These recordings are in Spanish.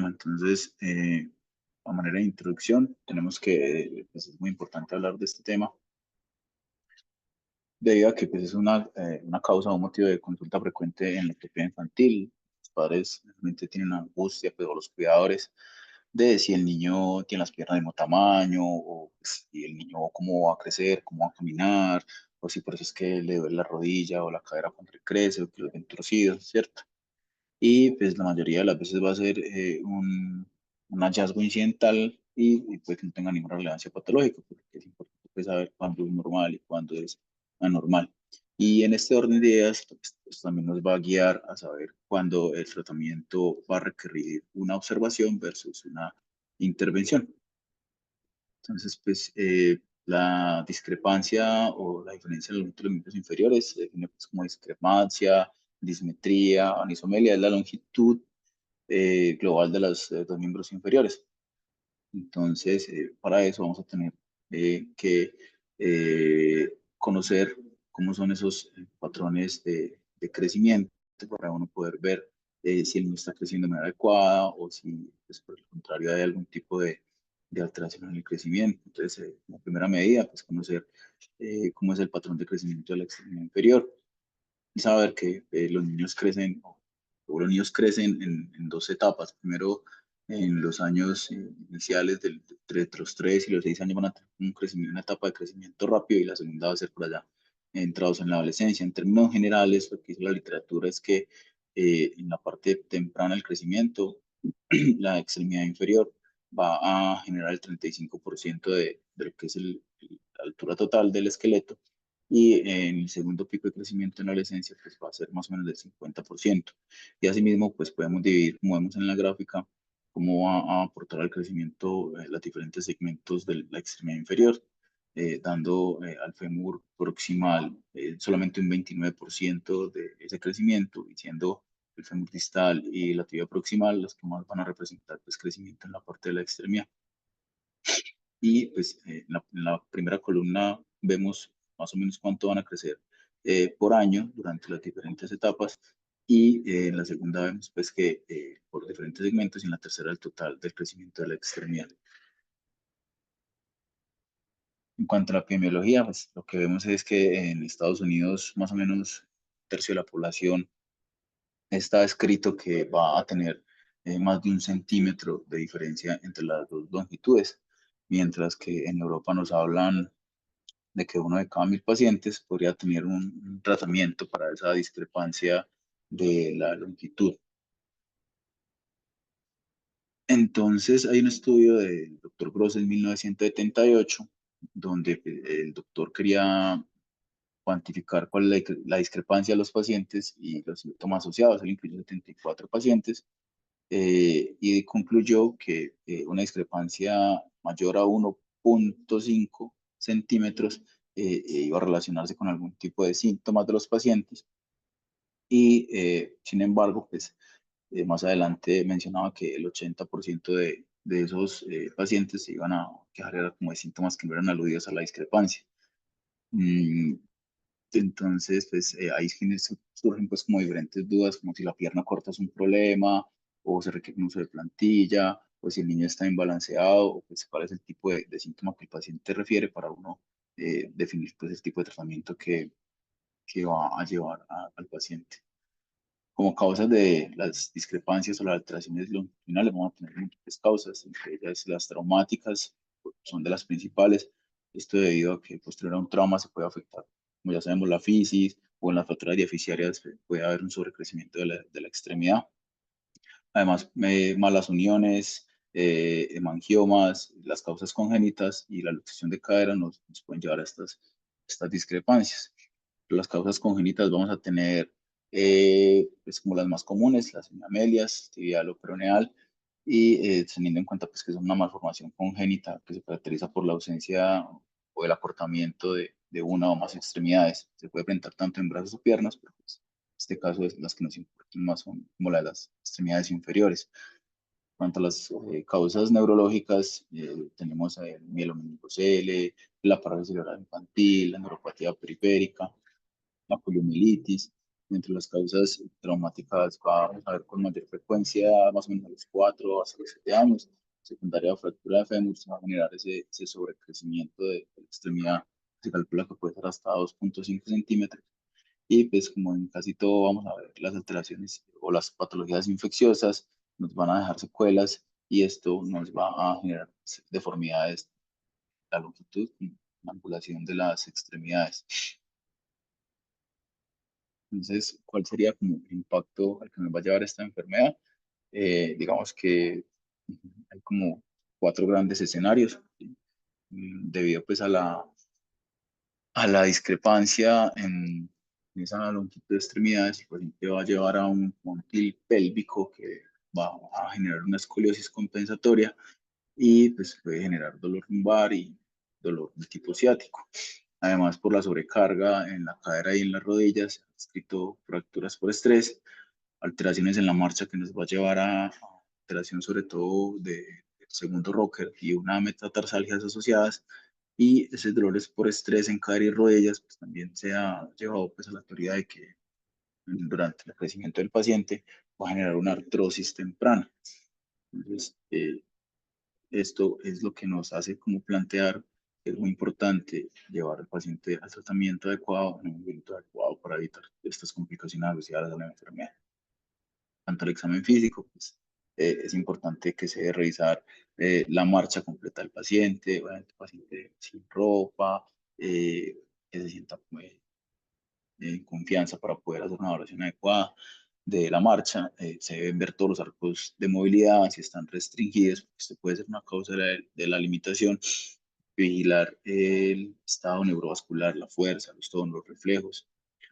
Bueno, entonces, a manera de introducción, tenemos que, pues es muy importante hablar de este tema, debido a que pues, es una causa o un motivo de consulta frecuente en la ortopedia infantil. Los padres realmente tienen angustia, pero los cuidadores, de si el niño tiene las piernas del mismo tamaño, o si el niño cómo va a crecer, cómo va a caminar, o si por eso es que le duele la rodilla o la cadera cuando crece, o que los ven torcidos, ¿cierto? Y pues la mayoría de las veces va a ser un hallazgo incidental y puede que no tenga ninguna relevancia patológica, porque es importante pues, saber cuándo es normal y cuándo es anormal. Y en este orden de ideas, pues, también nos va a guiar a saber cuándo el tratamiento va a requerir una observación versus una intervención. Entonces, pues la discrepancia o la diferencia de los miembros inferiores se define pues, como discrepancia, dismetría, anisomelia, es la longitud global de los dos miembros inferiores. Entonces, para eso vamos a tener que conocer cómo son esos patrones de crecimiento para uno poder ver si el niño está creciendo de manera adecuada o si, pues, por el contrario, hay algún tipo de alteración en el crecimiento. Entonces, como primera medida, pues conocer cómo es el patrón de crecimiento de la extremidad inferior y saber que los niños crecen, o los niños crecen en dos etapas. Primero, en los años iniciales, entre los 3 y los 6 años van a tener un crecimiento, una etapa de crecimiento rápido y la segunda va a ser por allá, entrados en la adolescencia. En términos generales, lo que dice la literatura es que en la parte temprana del crecimiento, la extremidad inferior va a generar el 35% de lo que es la altura total del esqueleto y en el segundo pico de crecimiento en la adolescencia pues va a ser más o menos del 50%. Y asimismo pues podemos dividir, como vemos en la gráfica, cómo va a aportar al crecimiento los diferentes segmentos de la extremidad inferior, dando al fémur proximal solamente un 29% de ese crecimiento, y siendo el fémur distal y la tibia proximal los que más van a representar pues, crecimiento en la parte de la extremidad. Y pues en la primera columna vemos más o menos cuánto van a crecer por año durante las diferentes etapas, y en la segunda vemos pues que por diferentes segmentos, y en la tercera el total del crecimiento de la extremidad. En cuanto a la epidemiología, pues lo que vemos es que en Estados Unidos más o menos un tercio de la población está escrito que va a tener más de 1 centímetro de diferencia entre las dos longitudes, mientras que en Europa nos hablan de que 1 de cada 1000 pacientes podría tener un tratamiento para esa discrepancia de la longitud. Entonces, hay un estudio del doctor Gross en 1978, donde el doctor quería cuantificar cuál es la discrepancia de los pacientes y los síntomas asociados. Él incluyó 74 pacientes y concluyó que una discrepancia mayor a 1,5 centímetros iba a relacionarse con algún tipo de síntomas de los pacientes. Y sin embargo, pues más adelante mencionaba que el 80% de esos pacientes se iban a quejar era como de síntomas que no eran aludidos a la discrepancia. Mm, entonces, pues ahí surgen pues como diferentes dudas, como si la pierna corta es un problema, o se requiere un uso de plantilla, o si el niño está imbalanceado, o pues cuál es el tipo de síntoma que el paciente refiere para uno definir pues el tipo de tratamiento que va a llevar al paciente. Como causas de las discrepancias o las alteraciones longitudinales vamos a tener múltiples causas, entre ellas las traumáticas son de las principales. Esto debido a que posterior a un trauma se puede afectar, como ya sabemos, la fisis, o en las fracturas diaficiarias puede haber un sobrecrecimiento de la extremidad. Además, malas uniones, hemangiomas, las causas congénitas y la luxación de cadera nos pueden llevar a estas discrepancias. Las causas congénitas vamos a tener, pues como las más comunes, las hemiamelias, tibial o peroneal, y teniendo en cuenta pues, que es una malformación congénita que se caracteriza por la ausencia o el acortamiento de una o más extremidades. Se puede presentar tanto en brazos o piernas, pero pues, en este caso es las que nos importan más son como la de las extremidades inferiores. En cuanto a las causas neurológicas, tenemos el mielomeningocele, la parálisis cerebral infantil, la neuropatía periférica, la poliomielitis, Entre las causas traumáticas vamos a ver con mayor frecuencia, más o menos a los 4 hasta los 7 años. Secundaria fractura de fémur, se va a generar ese sobrecrecimiento de la extremidad. Se calcula que puede ser hasta 2,5 centímetros. Y pues como en casi todo vamos a ver las alteraciones o las patologías infecciosas, nos van a dejar secuelas y esto nos va a generar deformidades de la longitud y angulación de las extremidades. Entonces, ¿cuál sería como el impacto al que nos va a llevar esta enfermedad? Digamos que hay como 4 grandes escenarios, ¿sí? Debido pues a la discrepancia en esa longitud de extremidades, el paciente va a llevar a un montil pélvico que va a generar una escoliosis compensatoria y pues puede generar dolor lumbar y dolor de tipo ciático. Además, por la sobrecarga en la cadera y en las rodillas, se han descrito fracturas por estrés, alteraciones en la marcha que nos va a llevar a alteración sobre todo del segundo rocker y una metatarsalgias asociadas. Y esos dolores por estrés en cadera y rodillas, pues también se ha llevado pues, a la teoría de que durante el crecimiento del paciente va a generar una artrosis temprana. Entonces, esto es lo que nos hace como plantear que es muy importante llevar al paciente al tratamiento adecuado en un momento adecuado para evitar estas complicaciones asociadas a la enfermedad. Tanto el examen físico, pues es importante que se debe revisar la marcha completa del paciente, obviamente el paciente sin ropa, que se sienta en confianza para poder hacer una evaluación adecuada de la marcha. Se deben ver todos los arcos de movilidad, si están restringidos, porque esto puede ser una causa de la limitación. Vigilar el estado neurovascular, la fuerza, los tonos, los reflejos,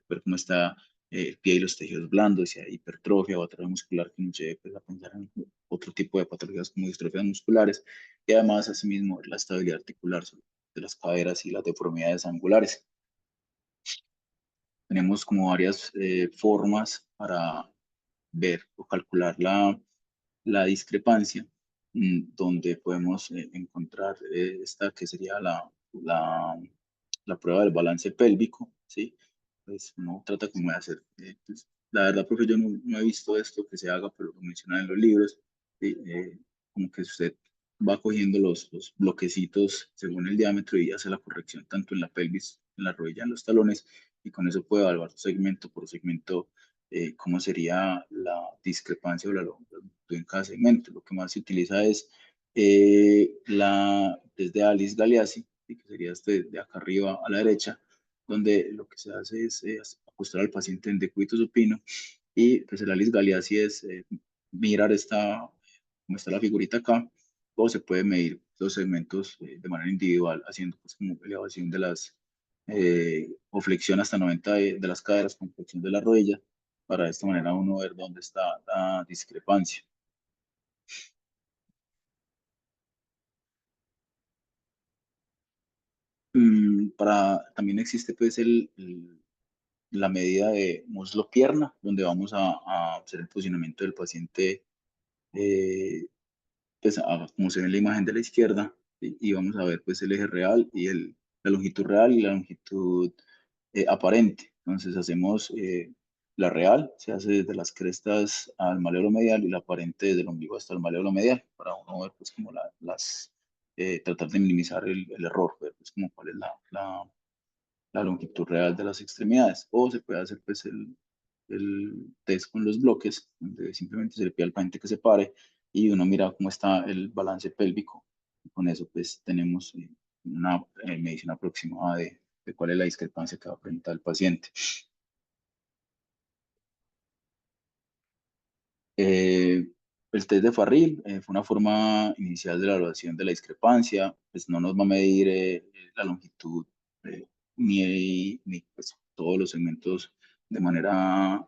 ver cómo está el pie y los tejidos blandos, si hay hipertrofia o atrofia muscular que nos lleve pues, a pensar en otro tipo de patologías como distrofias musculares. Y además, asimismo, la estabilidad articular de las caderas y las deformidades angulares. Tenemos como varias formas para ver o calcular la discrepancia, donde podemos encontrar esta que sería la prueba del balance pélvico, ¿sí? Pues uno trata como de hacer, pues, la verdad, porque yo no he visto esto que se haga, pero lo mencionan en los libros, ¿sí? Como que usted va cogiendo los bloquecitos según el diámetro y hace la corrección tanto en la pelvis, en la rodilla, en los talones, y con eso puede evaluar segmento por segmento cómo sería la discrepancia o la longitud en cada segmento. Lo que más se utiliza es desde Alice Galeazzi, que sería de acá arriba a la derecha, donde lo que se hace es acostar al paciente en decúbito supino y pues el Alice Galeazzi es mirar cómo está la figurita acá, o se puede medir los segmentos de manera individual, haciendo pues como elevación o flexión hasta 90 de las caderas con flexión de la rodilla, para de esta manera uno ver dónde está la discrepancia. También existe pues la medida de muslo-pierna, donde vamos a hacer el posicionamiento del paciente, pues como se ve en la imagen de la izquierda, y vamos a ver pues el eje real y la longitud real y la longitud aparente. Entonces hacemos la real, se hace desde las crestas al maléolo medial y la aparente desde el ombligo hasta el maléolo medial, para uno ver pues como tratar de minimizar el error, ver pues como cuál es la longitud real de las extremidades. O se puede hacer pues el test con los bloques, donde simplemente se le pide al paciente que se pare y uno mira cómo está el balance pélvico. Y con eso pues tenemos una medición aproximada de cuál es la discrepancia que va a presentar el paciente. Eh, el test de Farril fue una forma inicial de la evaluación de la discrepancia, pues no nos va a medir la longitud eh, ni pues, todos los segmentos de manera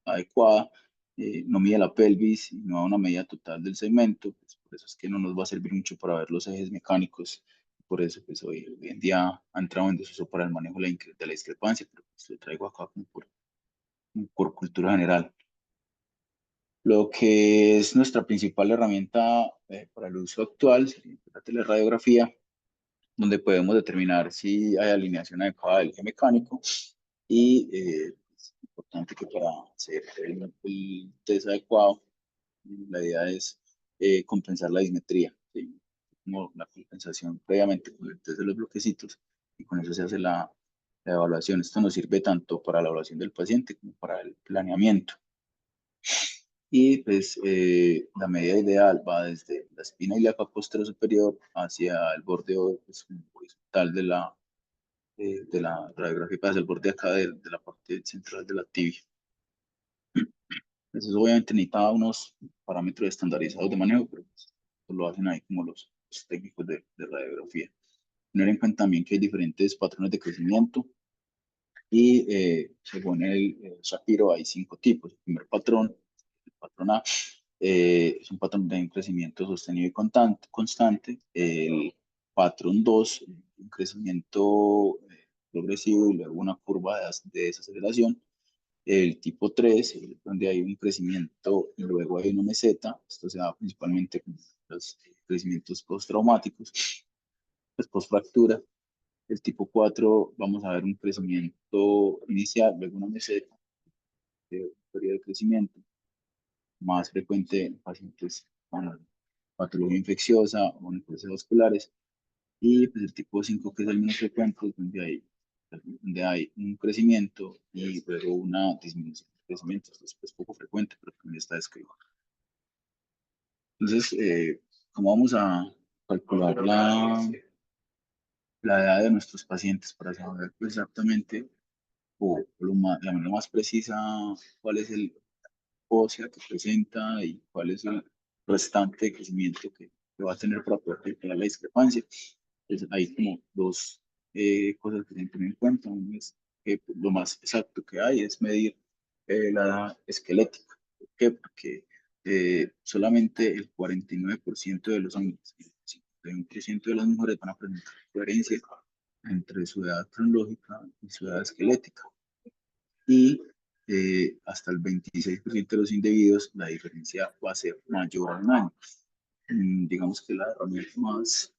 adecuada, no mide la pelvis, no da una medida total del segmento, pues, por eso es que no nos va a servir mucho para ver los ejes mecánicos, por eso pues hoy en día ha entrado en desuso para el manejo de la discrepancia, pero pues, lo traigo acá como por cultura general. Lo que es nuestra principal herramienta para el uso actual sería la teleradiografía, donde podemos determinar si hay alineación adecuada del eje mecánico y importante que para hacer el test adecuado, la idea es compensar la dismetría, ¿sí? Como la compensación previamente con el test de los bloquecitos, y con eso se hace la evaluación. Esto nos sirve tanto para la evaluación del paciente como para el planeamiento. Y pues la medida ideal va desde la espina ilíaca posterior superior hacia el borde pues, horizontal de la radiografía, hacia el borde acá de la parte central de la tibia. Eso obviamente necesita unos parámetros estandarizados de manejo, pero pues, lo hacen ahí como los técnicos de radiografía. Tener en cuenta también que hay diferentes patrones de crecimiento y según el Shapiro hay 5 tipos. El primer patrón, el patrón A, es un patrón de un crecimiento sostenido y constante. El patrón 2, un crecimiento progresivo y luego una curva de desaceleración. El tipo 3, donde hay un crecimiento y luego hay una meseta. Esto se da principalmente con los crecimientos postraumáticos, pues post-fractura. El tipo 4, vamos a ver un crecimiento inicial, luego una meseta, un periodo de crecimiento más frecuente en pacientes con patología infecciosa o necrosis vasculares. Y pues, el tipo 5, que es el menos frecuente, donde hay un crecimiento y luego una disminución de crecimiento. Esto es pues, poco frecuente, pero también está descrito. Entonces, ¿cómo vamos a calcular la edad de nuestros pacientes para saber pues, exactamente la manera más precisa cuál es el ósea que presenta y cuál es el restante de crecimiento que va a tener para poder calcular la discrepancia? Entonces, hay como dos cosas que se tienen que tener en cuenta. Uno es que pues, lo más exacto que hay es medir la edad esquelética. ¿Por qué? Porque solamente el 49% de los hombres y el 51% de las mujeres van a presentar coherencia entre su edad cronológica y su edad esquelética. Y hasta el 26% de los individuos la diferencia va a ser mayor a un año. Digamos que la herramienta más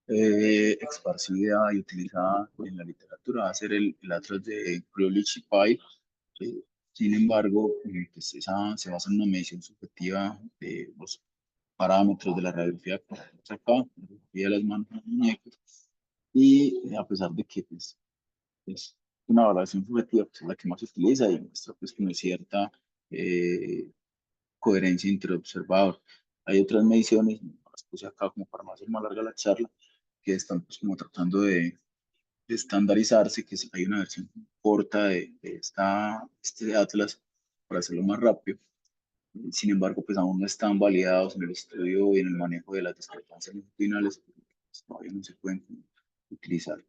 esparcida y utilizada en la literatura va a ser el atlas de Crowley y Pyle. eh, Sin embargo, pues se basa en una medición subjetiva de los parámetros de la radiografía que tenemos acá, la radiografía de las manos y las muñecas, y a pesar de que pues, es una evaluación subjetiva, pues, es la que más se utiliza y muestra pues como cierta eh, coherencia entre observador. Hay otras mediciones, las puse acá como para no hacer más larga la charla, que están pues como tratando de estandarizarse, que hay una versión corta este atlas para hacerlo más rápido. Sin embargo, pues aún no están validados en el estudio y en el manejo de las discrepancias longitudinales, pues, todavía no se pueden utilizar.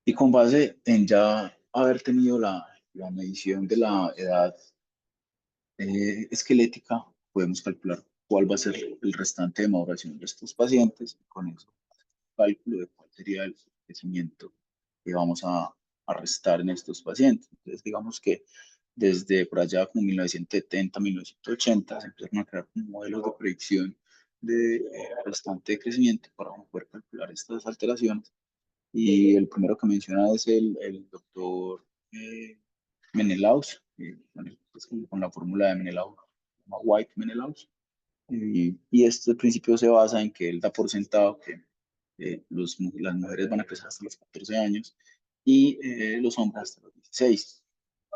Y con base en ya haber tenido la medición de la edad esquelética, podemos calcular cuál va a ser el restante de maduración de estos pacientes. Y con eso, cálculo de cuál sería el crecimiento que vamos a restar en estos pacientes. Entonces, digamos que desde por allá, como 1970, 1980, se empezaron a crear modelos de predicción de restante de crecimiento para poder calcular estas alteraciones. Y el primero que menciona es el doctor Menelaus, bueno, pues con la fórmula de Menelaus, White-Menelaus. Y este principio se basa en que él da por sentado que las mujeres van a crecer hasta los 14 años y los hombres hasta los 16.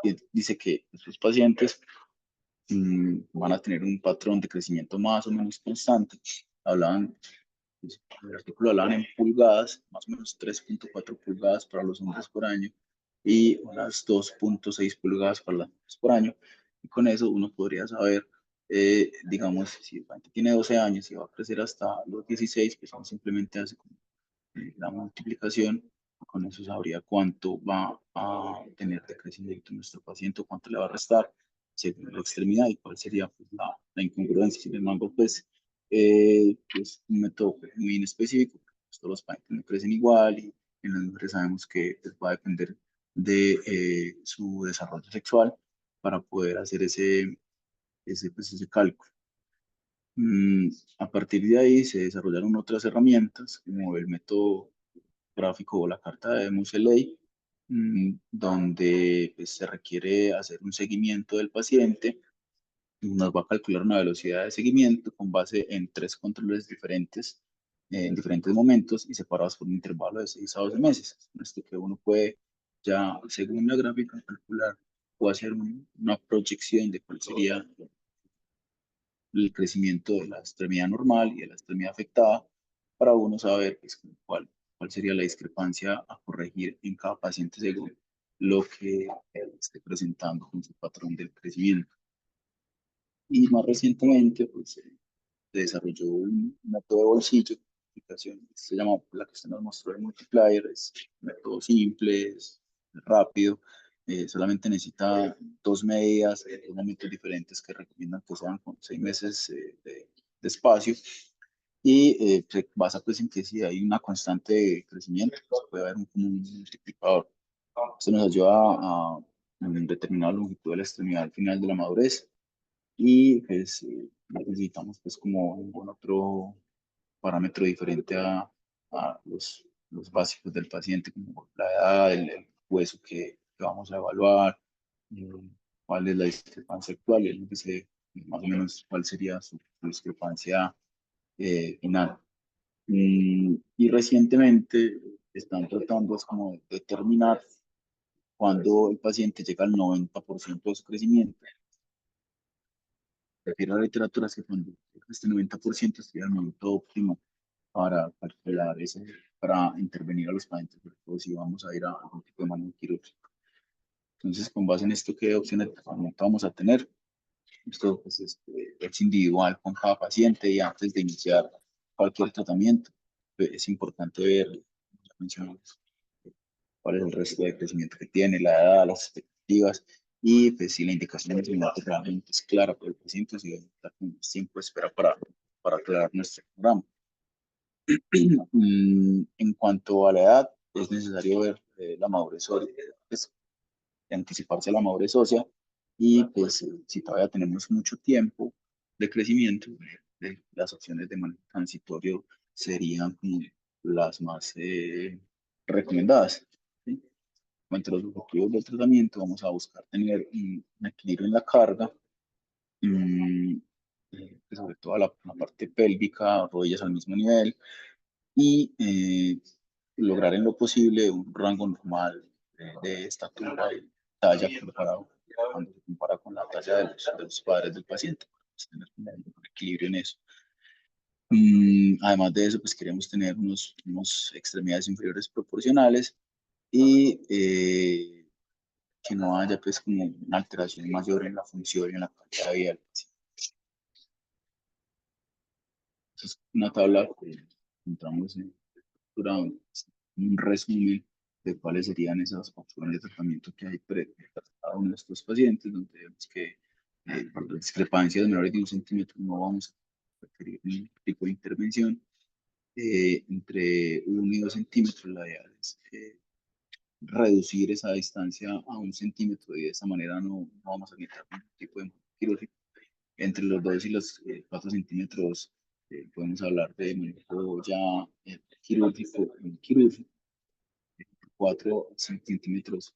Y dice que estos pacientes van a tener un patrón de crecimiento más o menos constante. Hablaban, pues, en el artículo hablaban en pulgadas, más o menos 3,4 pulgadas para los hombres por año y unas 2,6 pulgadas para las mujeres por año. Y con eso uno podría saber, digamos, si el paciente tiene 12 años y va a crecer hasta los 16, pues uno simplemente hace como, la multiplicación. Con eso sabría cuánto va a tener de crecimiento nuestro paciente, cuánto le va a restar según la extremidad y cuál sería pues, la incongruencia. Sin embargo, pues es un método pues, muy inespecífico, pues, todos los pacientes no crecen igual y en las mujeres sabemos que pues, va a depender de su desarrollo sexual para poder hacer ese cálculo. A partir de ahí se desarrollaron otras herramientas como el método gráfico o la carta de Moseley, donde pues, se requiere hacer un seguimiento del paciente. Nos va a calcular una velocidad de seguimiento con base en tres controles diferentes, en diferentes momentos y separados por un intervalo de 6 a 12 meses. Esto que uno puede ya, según la gráfica, calcular o hacer una proyección de cuál sería el crecimiento de la extremidad normal y de la extremidad afectada para uno saber pues, cuál sería la discrepancia a corregir en cada paciente según lo que él esté presentando con su patrón del crecimiento. Y más recientemente, pues, se desarrolló un método de bolsillo, aplicación, se llama la que usted nos mostró el multiplier, es un método simple, es rápido, solamente necesita dos medidas, dos momentos diferentes que recomiendan que sean con 6 meses de espacio y se basa pues en que si hay una constante de crecimiento, pues, puede haber un multiplicador. Esto nos ayuda a determinar la longitud de la extremidad al final de la madurez y pues necesitamos pues como ningún otro parámetro diferente a los básicos del paciente, como la edad, el hueso que vamos a evaluar, eh, cuál es la discrepancia actual, y él nos dice más o menos cuál sería su discrepancia final. Y recientemente están tratando es como de determinar cuando el paciente llega al 90% de su crecimiento. Refiero a literaturas que cuando este 90% sería el momento óptimo para calcular ese, para intervenir a los pacientes, sobre todo si vamos a ir a algún tipo de manejo quirúrgico. Entonces, con base en esto, ¿qué opciones de tratamiento vamos a tener? Esto pues, es individual con cada paciente y antes de iniciar cualquier tratamiento, es importante ver, ya mencionamos, cuál es el resto de crecimiento que tiene, la edad, las expectativas y pues, si la indicación de tratamiento realmente es clara para el paciente, si debe estar con tiempo de espera para aclarar nuestro programa. En cuanto a la edad, es necesario ver la madurez ósea, pues, anticiparse a la madurez ósea y pues si todavía tenemos mucho tiempo de crecimiento, las opciones de manejo transitorio serían como las más recomendadas. ¿Sí? Entre los objetivos del tratamiento vamos a buscar tener un equilibrio en la carga, mm, sobre todo la parte pélvica, rodillas al mismo nivel y lograr en lo posible un rango normal de estatura y talla comparado cuando se compara con la talla de los padres del paciente. Pues, tener un equilibrio en eso. Además de eso, pues queremos tener unos extremidades inferiores proporcionales y que no haya pues como una alteración mayor en la función y en la calidad de vida del paciente. Esa es una tabla que encontramos en un resumen de cuáles serían esas opciones de tratamiento que hay para cada uno de estos pacientes, donde vemos que para las discrepancias menores de 1 centímetro no vamos a requerir ningún tipo de intervención. Entre 1 y 2 centímetros, la idea es reducir esa distancia a 1 centímetro y de esa manera no vamos a necesitar ningún tipo de quirúrgico. Entre los 2 y los 4 centímetros podemos hablar de manejo ya quirúrgico, 4 centímetros,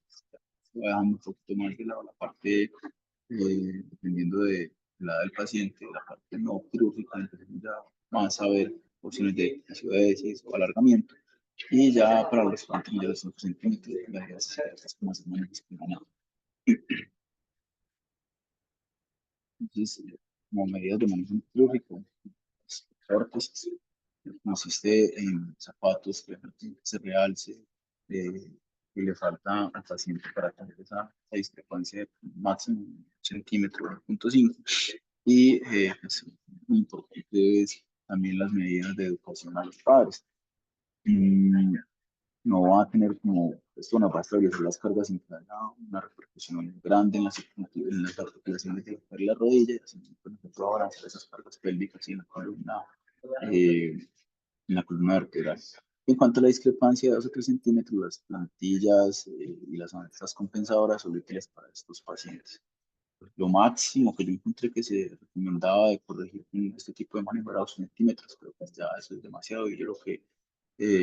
bajando un poquito más de la parte, dependiendo de la edad del paciente, la parte no quirúrgica, empezamos ya más a ver opciones de acidosis o alargamiento. Y ya para los pacientes de los 5 centímetros, la idea es como hacer una disciplina. Entonces, como medidas de manejo quirúrgico, cortes, consiste en zapatos que se realce, eh, y le falta al paciente para tener esa discrepancia de máximo 1 centímetro, 1,5. Y pues, muy importante es también las medidas de educación a los padres. Mm, no va a tener como, esto nos va a establecer las cargas sin que haya una repercusión grande en las articulaciones de la rodilla, y así pues, nosotros avanzar esas cargas pélvicas y eh, en la columna vertebral. En cuanto a la discrepancia de 2 o 3 centímetros, las plantillas y las anexas compensadoras son útiles para estos pacientes. Lo máximo que yo encontré que se recomendaba de corregir con este tipo de manejo era 2 centímetros, pero pues ya eso es demasiado y yo creo que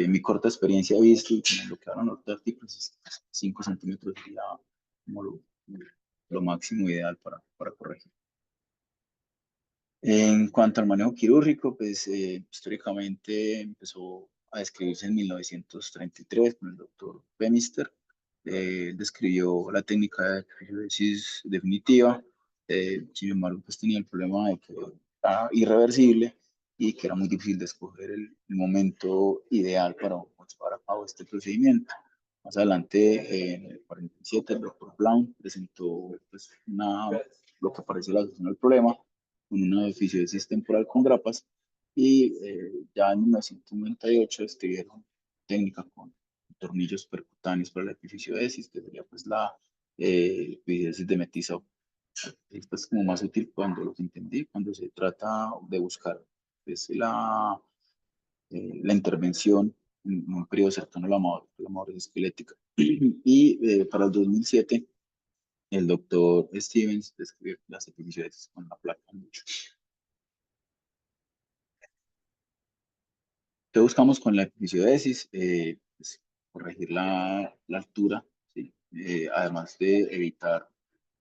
mi corta experiencia he visto y como lo que hablan los artículos es 5 centímetros sería como lo máximo ideal para corregir. En cuanto al manejo quirúrgico, pues históricamente empezó a describirse en 1933 con el doctor Bemister. Él describió la técnica de episiodesis definitiva. Sin embargo, pues tenía el problema de que era irreversible y que era muy difícil de escoger el momento ideal para llevar a cabo este procedimiento. Más adelante, en el 47, el doctor Brown presentó pues, lo que parecía la solución al problema con una episiodesis temporal con grapas y ya en 1998 escribieron técnica con tornillos percutáneos para la episiodesis, que sería pues la episiodesis de metizo. Esto es como más útil cuando lo que entendí, cuando se trata de buscar pues, la intervención en un periodo cercano a la madurez esquelética. Y para el 2007, el doctor Stevens describió las episiodesis con la placa mucho. ¿Qué buscamos con la episiodesis? Pues, corregir la altura, ¿sí? Además de evitar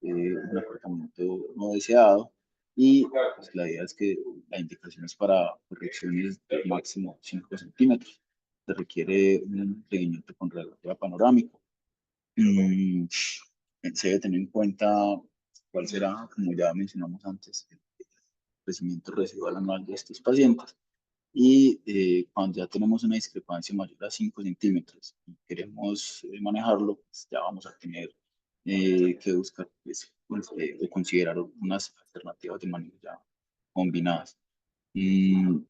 un acortamiento no deseado. Y pues, la idea es que la indicación es para correcciones de máximo 5 centímetros. Se requiere un seguimiento con radiografía panorámica. Mm, Se debe tener en cuenta cuál será, como ya mencionamos antes, el crecimiento residual anual de estos pacientes y cuando ya tenemos una discrepancia mayor a 5 centímetros y queremos manejarlo, pues ya vamos a tener que buscar o considerar unas alternativas de manejo ya combinadas. Mm,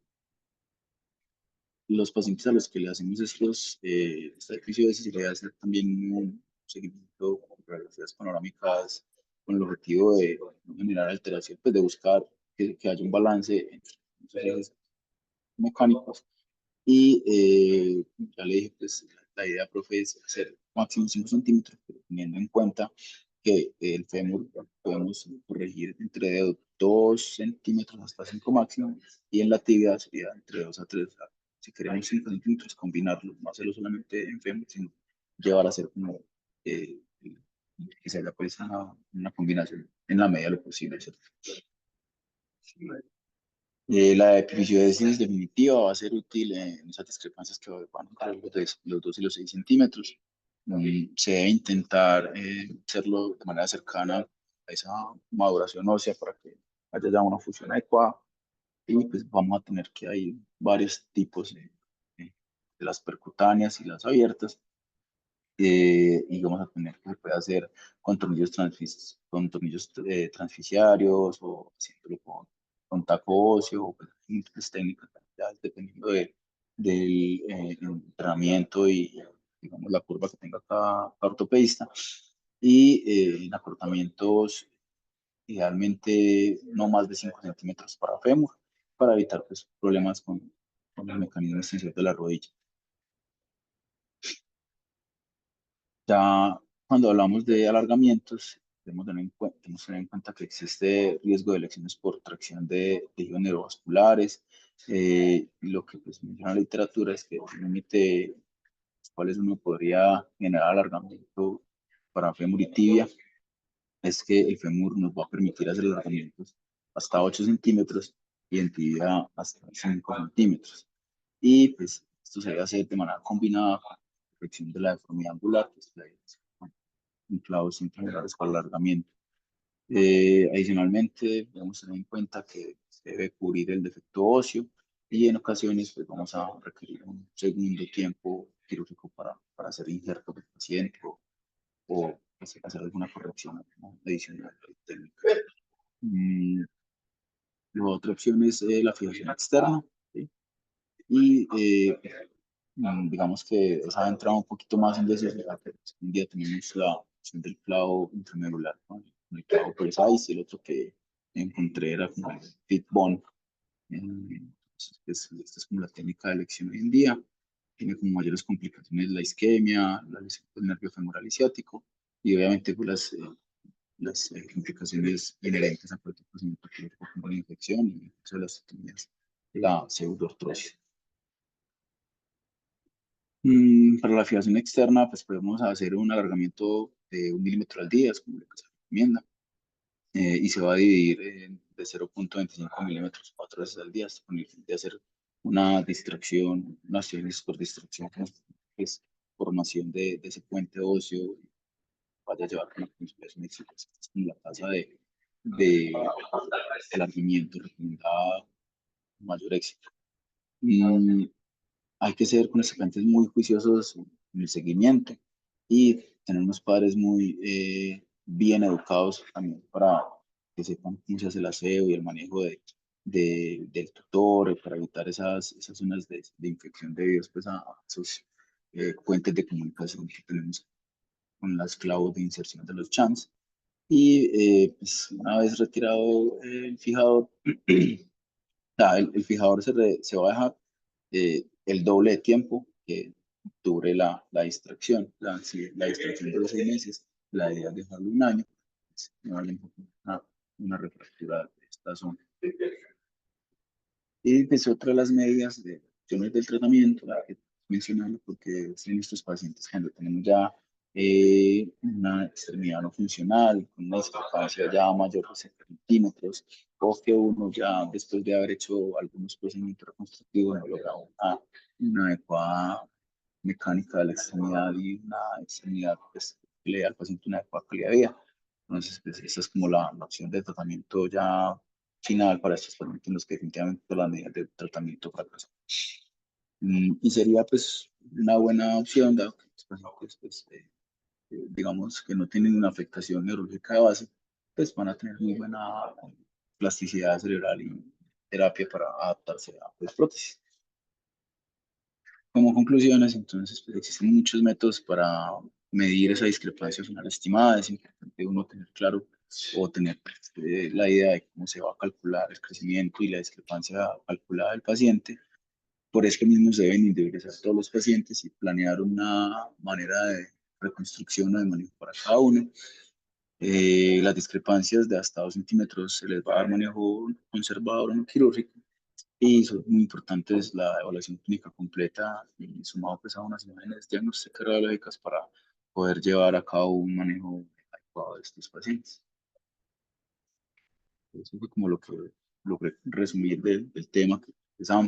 los pacientes a los que le hacemos esta episiodesis se le hace también un seguimiento con radiografías panorámicas con el objetivo de no generar alteración, pues de buscar que haya un balance entre los ejes mecánicos. Y ya le dije, pues la idea, profe, es hacer máximo 5 centímetros, pero teniendo en cuenta que el fémur podemos corregir entre 2 centímetros hasta 5 máximo, y en la tibia sería entre 2 a 3. O sea, si queremos 5 centímetros, combinarlo, no hacerlo solamente en fémur, sino llevar a hacer como eh, que se haga pues una combinación en la medida de lo posible, ¿cierto? La episiodesis definitiva va a ser útil en esas discrepancias que van entre los 2 y los 6 centímetros. Se debe intentar hacerlo de manera cercana a esa maduración ósea para que haya ya una fusión adecuada. Y pues vamos a tener que hay varios tipos de las percutáneas y las abiertas. Y vamos a tener que se puede hacer con tornillos transficiarios o haciéndolo con taco óseo o pues, múltiples técnicas, ya dependiendo del entrenamiento y digamos la curva que tenga cada ortopedista. Y en acortamientos, idealmente no más de 5 centímetros para fémur, para evitar pues, problemas con el mecanismo extensor de la rodilla. Ya cuando hablamos de alargamientos, debemos tener en cuenta que existe riesgo de lesiones por tracción de tejidos neurovasculares. Lo que pues, menciona la literatura es que el límite los cuales uno podría generar alargamiento para fémur y tibia es que el fémur nos va a permitir hacer alargamientos hasta 8 centímetros y en tibia hasta 5 centímetros. Y pues esto se debe hacer de manera combinada con la corrección de la deformidad angular, que es la un clavo siempre generales para alargamiento. Adicionalmente, debemos tener en cuenta que se debe cubrir el defecto óseo y en ocasiones pues, vamos a requerir un segundo tiempo quirúrgico para hacer injerto del paciente o hacer alguna corrección, ¿no?, adicional técnica. Mm, la otra opción es la fijación externa, ¿sí? Y digamos que esa ha entrado un poquito más en necesidad, pero pues, un día tenemos la opción del clavo intramedular, ¿no? El clavo precise y el otro que encontré era como el fit bone. Entonces, pues, esta es como la técnica de elección hoy en día. Tiene como mayores complicaciones la isquemia, la lesión del nervio femoral y ciático y obviamente pues, las complicaciones inherentes a cualquier procedimiento quirúrgico como la infección y el caso de las osteotomías, la pseudoartrosis. Para la fijación externa, pues podemos hacer un alargamiento de 1 milímetro al día, es como lo que se recomienda, y se va a dividir de 0,25 milímetros 4 veces al día, hasta con el fin de hacer una distracción, una acciones por distracción, que es formación de ese puente óseo, vaya a llevar con la conspiración exitosa, es como la tasa de alargamiento recomendada, mayor éxito. Mm, Hay que ser con estudiantes muy juiciosos en el seguimiento y tener unos padres muy bien educados también para que sepan cómo se hace el aseo y el manejo del tutor, para evitar esas zonas de infección debidas pues, a esos puentes de comunicación que tenemos con las clavos de inserción de los chans. Y pues, una vez retirado el fijador, el fijador se va a dejar el doble de tiempo que dure la distracción. Si la distracción dura 6 meses, la idea es dejarlo 1 año. Pues, no vale una refractura de esta zona. Y pues otra de las medidas de opciones del tratamiento, la que mencionarlo porque es en nuestros pacientes cuando tenemos ya una extremidad no funcional, con una discapacidad ya mayor de 60 centímetros, o que uno ya después de haber hecho algunos procedimientos reconstructivos no logra una adecuada mecánica de la extremidad y una extremidad pues, que le dé al paciente una adecuada calidad de vida. Entonces, pues, esa es como la opción de tratamiento ya final para estos pacientes en los que definitivamente todas las medidas de tratamiento fracasan. Y sería pues una buena opción, dado que los pacientes, pues, digamos, que no tienen una afectación neurológica de base, pues van a tener muy buena plasticidad cerebral y terapia para adaptarse a pues, prótesis. Como conclusiones, entonces, pues existen muchos métodos para medir esa discrepancia final estimada. Es importante uno tener claro o tener la idea de cómo se va a calcular el crecimiento y la discrepancia calculada del paciente. Por eso mismo se deben individualizar todos los pacientes y planear una manera de reconstrucción o de manejo para cada uno. Las discrepancias de hasta 2 centímetros se les va a dar manejo conservador o no quirúrgico y son muy importantes la evaluación clínica completa y sumado pues a unas imágenes diagnósticas radiológicas para poder llevar a cabo un manejo adecuado de estos pacientes. Eso fue como lo que logré resumir del tema que es amplio.